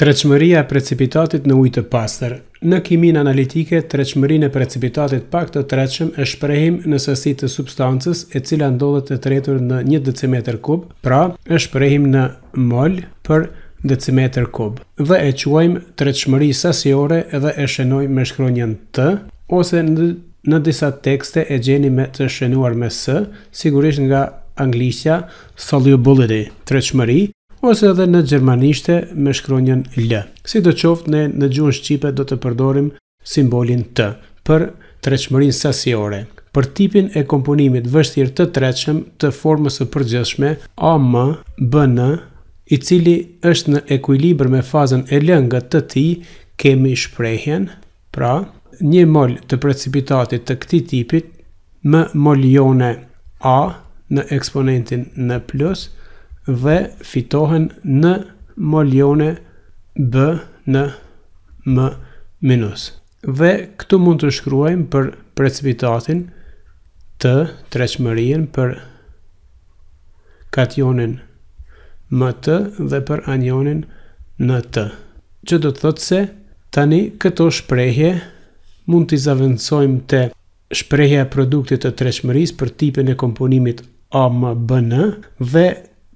Tretshmëria e precipitatit në ujë të pastër. Në kimin analitike, tretshmërinë e precipitatit pak të tretshëm e shprehim në sasi të substancës e cila ndodhet e tretur në 1 decimetër kub, pra e shprehim në mol për decimetër kub. Dhe e quajmë tretshmëri sasiore dhe e shenojmë me shkronjën T, ose në disa tekste e gjeni me të shenuar me S, sigurisht nga anglishtja solubility, tretshmëri, ose edhe në gjermanishte me shkronjën L. Si do qoftë, ne në gjuhën shqipe do të përdorim simbolin T për tretshmërinë sasiore. Për tipin e komponimit vështirë të tretshëm të formës së përgjithshme AmBn, i cili është në ekuilibër me fazën e lëngët të tij, kemi shprehjen, pra 1 mol të precipitatit të këtij tipit më molione A në eksponentin N plus dhe fitohen në molione B në M minus. Dhe këtu mund të shkruajmë për precipitatin T, tretshmërinë për kationin Mt dhe për anionin Nt. Që do të thotë se tani këto shprehje mund t'i zaventësojmë te shprehja e produktit të tretshmërisë për tipin e komponimit AmBn dhe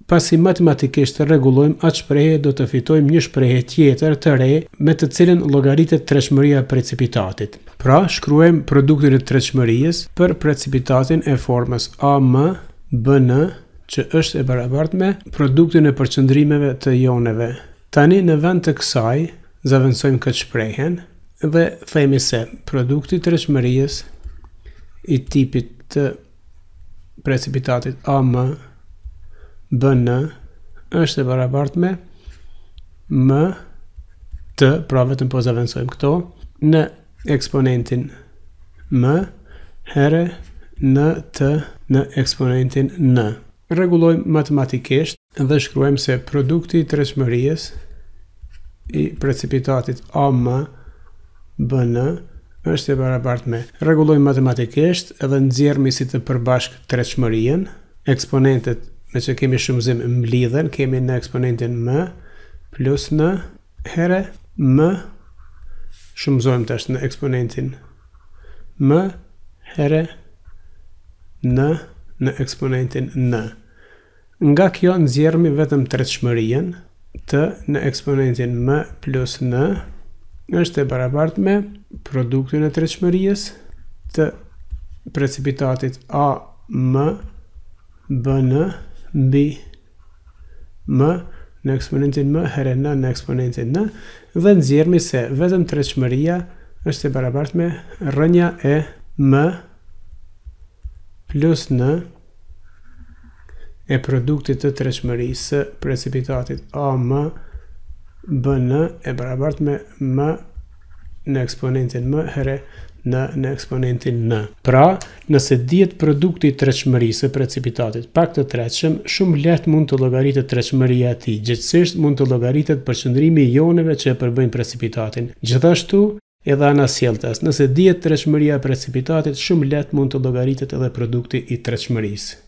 pasi matematikisht të rregullojmë atë shprehje, do të fitojmë një shprehje tjetër të re me të cilën llogaritet tretshmëria e precipitatit. Pra, shkruajmë produktin e tretshmërisë për precipitatin e formës AmBn, që është e barabartë me produktin e përqëndrimeve të joneve. Tani në vend të kësaj, zaventësojmë këtë shprehjen dhe themi se produkti i tretshmërisë i tipit të precipitatit AmBn është e barabartë me Mt, pra vetëm po zaventësojmë këto, në eksponentin M herë Nt në eksponentin N. Rregullojmë matematikisht dhe shkruajmë se produkti i tretshmërisë i precipitatit AmBn është e barabartë me. Rregullojmë matematikisht edhe nxjerrmi si të përbashkët tretshmërinë, eksponentet me që kemi shumëzim mblidhen, kemi në eksponentin M plus N herë M, shumëzojmë tash në eksponentin M herë N në eksponentin N. Nga kjo nxjerrmi vetëm tretshmërinë, T në eksponentin M plus N është e barabartë me produktin e tretshmërisë të precipitatit AmBn mbi M në eksponentin M herë N në eksponentin N, dhe nxjerrmi se vetëm tretshmëria është e barabartë me rrënja e M plus N e produktit të tretshmërisë së precipitatit AmBn e barabartë me M në eksponentin M herë N në eksponentin N. Pra, nëse dihet produkti i tretshmërisë së precipitatit pak të tretshëm, shumë lehtë mund të llogaritet tretshmëria e tij. Gjithsesi mund të llogaritet përqendrimi i joneve që e përbëjnë precipitatin. Gjithashtu, edhe anasjelltas, nëse dihet tretshmëria e precipitatit, shumë lehtë mund të llogaritet edhe produkti i tretshmërisë.